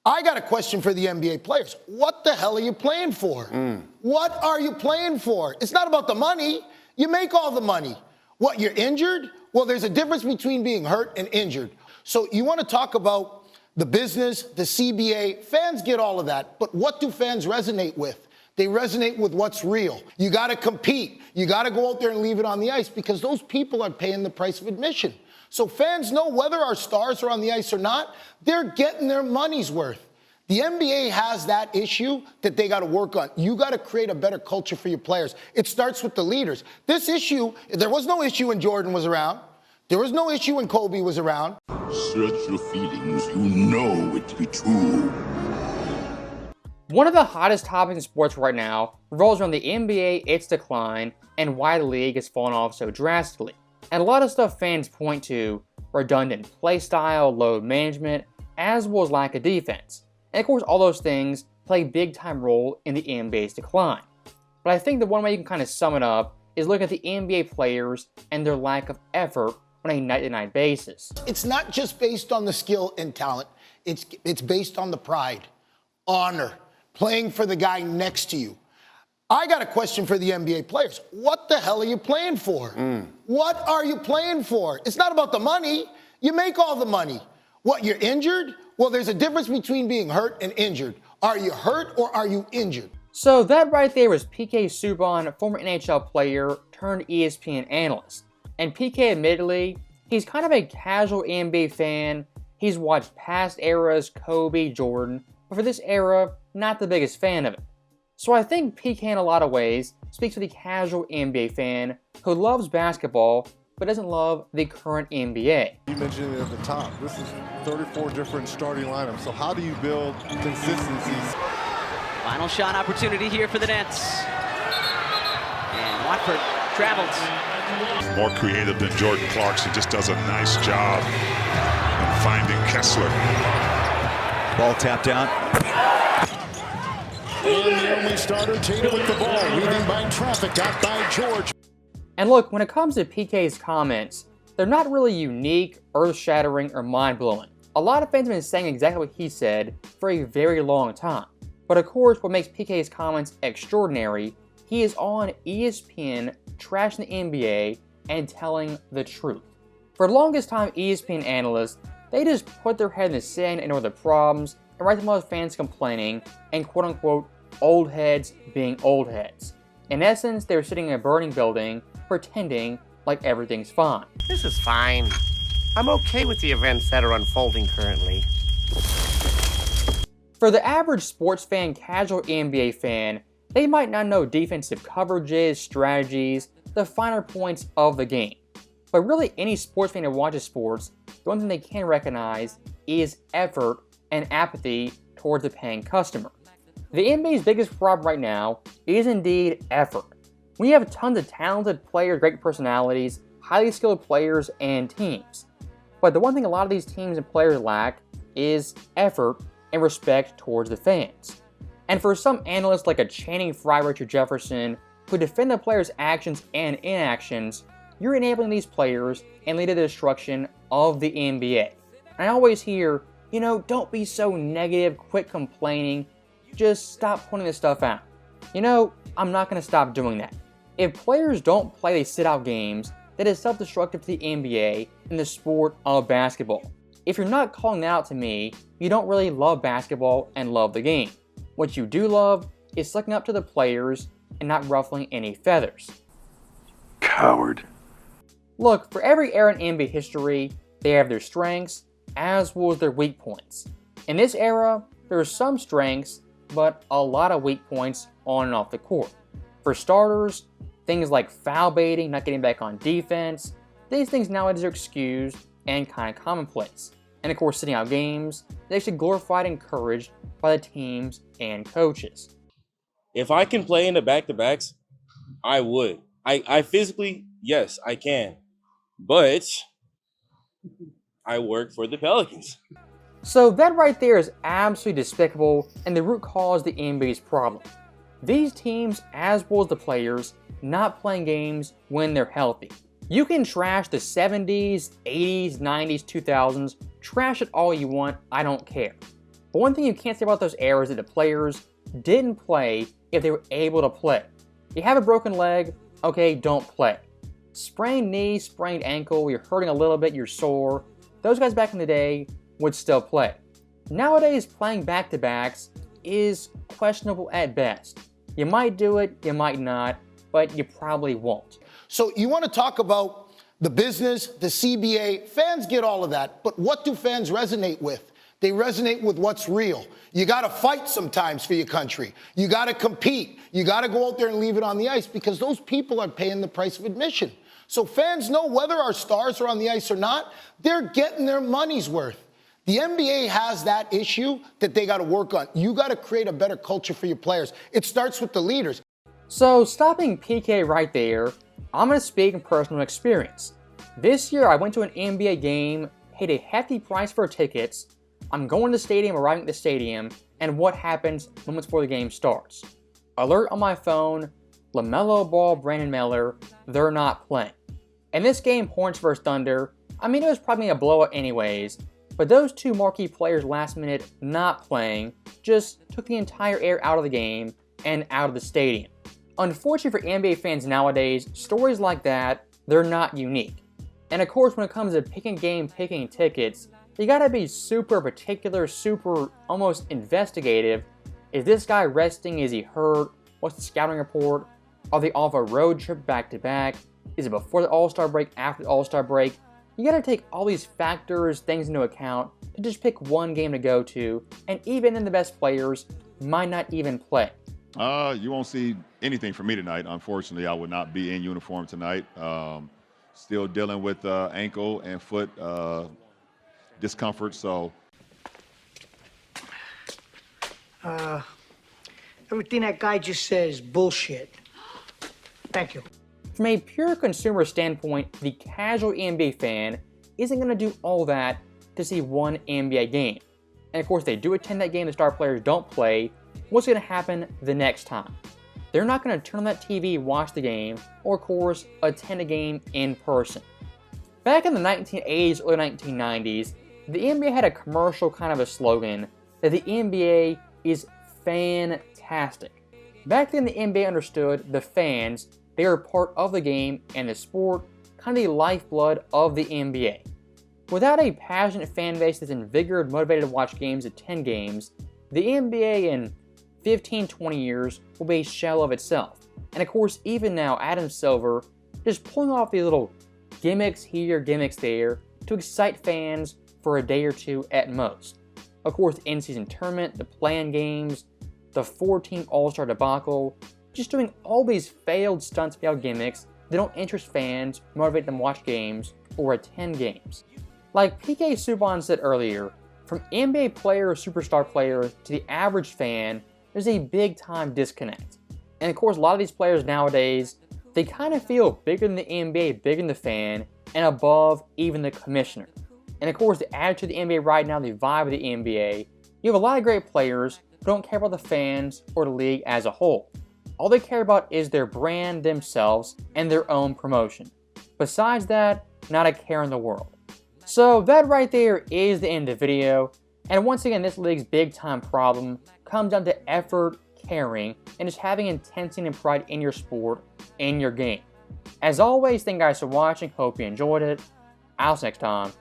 I got a question for the NBA players. What the hell are you playing for? What are you playing for? It's not about the money. You make all the money. What, you're injured? Well, there's a difference between being hurt and injured. So you want to talk about the business, the CBA. Fans get all of that. But what do fans resonate with? They resonate with what's real. You got to compete. You got to go out there and leave it on the ice because those people are paying the price of admission. So fans know whether our stars are on the ice or not, they're getting their money's worth. The NBA has that issue that they got to work on. You got to create a better culture for your players. It starts with the leaders. This issue, there was no issue when Jordan was around. There was no issue when Kobe was around. Search your feelings. You know it to be true. One of the hottest topics in sports right now revolves around the NBA, its decline, and why the league has fallen off so drastically. And a lot of stuff fans point to: redundant play style, load management, as well as lack of defense. And of course, all those things play a big time role in the NBA's decline. But I think the one way you can kind of sum it up is look at the NBA players and their lack of effort on a night-to-night basis. It's not just based on the skill and talent. It's based on the pride, honor, playing for the guy next to you. I got a question for the NBA players. What the hell are you playing for? What are you playing for? It's not about the money. You make all the money. What, you're injured? Well, there's a difference between being hurt and injured. Are you hurt or are you injured? So that right there was PK Subban, former NHL player turned ESPN analyst. And PK, admittedly, he's kind of a casual NBA fan. He's watched past eras, Kobe, Jordan, but for this era, not the biggest fan of it. So I think PK in a lot of ways speaks to the casual NBA fan who loves basketball but doesn't love the current NBA. You mentioned it at the top. This is 34 different starting lineups. So how do you build consistency? Final shot opportunity here for the Nets. And Watford travels. More creative than Jordan Clarkson, just does a nice job in finding Kessler. Ball tapped out. And the only starter, Tatum with the ball, leading by traffic out by George. And look, when it comes to PK's comments, they're not really unique, earth-shattering, or mind-blowing. A lot of fans have been saying exactly what he said for a very long time. But of course, what makes PK's comments extraordinary, he is on ESPN trashing the NBA and telling the truth. For the longest time, ESPN analysts, they just put their head in the sand and ignore the problems and write them about fans complaining and quote-unquote old heads being old heads. In essence, they were sitting in a burning building pretending like everything's fine. This is fine. I'm okay with the events that are unfolding currently. For the average sports fan, casual NBA fan, they might not know defensive coverages, strategies, the finer points of the game. But really, any sports fan who watches sports, the one thing they can recognize is effort and apathy towards the paying customer. The NBA's biggest problem right now is indeed effort. We have tons of talented players, great personalities, highly skilled players, and teams. But the one thing a lot of these teams and players lack is effort and respect towards the fans. And for some analysts like a Channing Frye, Richard Jefferson, who defend the players' actions and inactions, you're enabling these players and lead to the destruction of the NBA. And I always hear, don't be so negative, quit complaining, just stop pointing this stuff out. I'm not going to stop doing that. If players don't play these sit-out games, that is self-destructive to the NBA and the sport of basketball. If you're not calling that out to me, you don't really love basketball and love the game. What you do love is sucking up to the players and not ruffling any feathers. Coward. Look, for every era in NBA history, they have their strengths as well as their weak points. In this era, there are some strengths, but a lot of weak points on and off the court. For starters, things like foul baiting, not getting back on defense, these things nowadays are excused and kind of commonplace. And of course, sitting out games, they're actually glorified and encouraged by the teams and coaches. If I can play in the back-to-backs, I would. I physically, yes, I can. But I work for the Pelicans. So that right there is absolutely despicable and the root cause of the NBA's problem. These teams, as well as the players, not playing games when they're healthy. You can trash the 70s, 80s, 90s, 2000s, trash it all you want, I don't care. But one thing you can't say about those eras is that the players didn't play if they were able to play. You have a broken leg, okay, don't play. Sprained knee, sprained ankle, you're hurting a little bit, you're sore. Those guys back in the day would still play. Nowadays, playing back-to-backs is questionable at best. You might do it, you might not, but you probably won't. So you want to talk about the business, the CBA, fans get all of that, but what do fans resonate with? They resonate with what's real. You got to fight sometimes for your country. You got to compete. You got to go out there and leave it on the ice because those people are paying the price of admission. So fans know whether our stars are on the ice or not, they're getting their money's worth. The NBA has that issue that they got to work on. You got to create a better culture for your players. It starts with the leaders. So stopping PK right there, I'm going to speak in personal experience. This year I went to an NBA game, paid a hefty price for tickets. I'm going to the stadium, arriving at the stadium, and what happens moments before the game starts? Alert on my phone, LaMelo Ball, Brandon Miller, they're not playing. In this game, Hornets vs. Thunder, I mean, it was probably a blowout anyways, but those two marquee players last minute not playing just took the entire air out of the game and out of the stadium. Unfortunately for NBA fans nowadays, stories like that, they're not unique. And of course, when it comes to picking game, picking tickets, you gotta be super particular, super almost investigative. Is this guy resting? Is he hurt? What's the scouting report? Are they off a road trip back to back? Is it before the All-Star break, after the All-Star break? You gotta take all these factors, things into account to just pick one game to go to, and even then the best players might not even play. You won't see anything from me tonight. Unfortunately, I will not be in uniform tonight. Still dealing with ankle and foot discomfort, so. Everything that guy just says is bullshit. Thank you. From a pure consumer standpoint, the casual NBA fan isn't going to do all that to see one NBA game. And of course, they do attend that game, the star players don't play. What's going to happen the next time? They're not going to turn on that TV, watch the game, or of course, attend a game in person. Back in the 1980s, early 1990s, the NBA had a commercial kind of a slogan that the NBA is fantastic. Back then, the NBA understood the fans, they were part of the game and the sport, kind of the lifeblood of the NBA. Without a passionate fan base that's invigorated, motivated to watch games, attend games, the NBA in 15-20 years will be a shell of itself. And of course, even now, Adam Silver just pulling off these little gimmicks here, gimmicks there, to excite fans for a day or two at most. Of course, the in-season tournament, the play-in games, the 4-team All-Star debacle, just doing all these failed stunts, failed gimmicks that don't interest fans, motivate them to watch games, or attend games. Like PK Subban said earlier, from NBA player or superstar player to the average fan, there's a big time disconnect. And of course, a lot of these players nowadays, they kind of feel bigger than the NBA, bigger than the fan, and above even the commissioner. And of course, the attitude of the NBA right now, the vibe of the NBA, you have a lot of great players who don't care about the fans or the league as a whole. All they care about is their brand, themselves, and their own promotion. Besides that, not a care in the world. So that right there is the end of the video. And once again, this league's big time problem comes down to effort, caring, and just having intensity and pride in your sport, in your game. As always, thank you guys for watching. Hope you enjoyed it. I'll see you next time.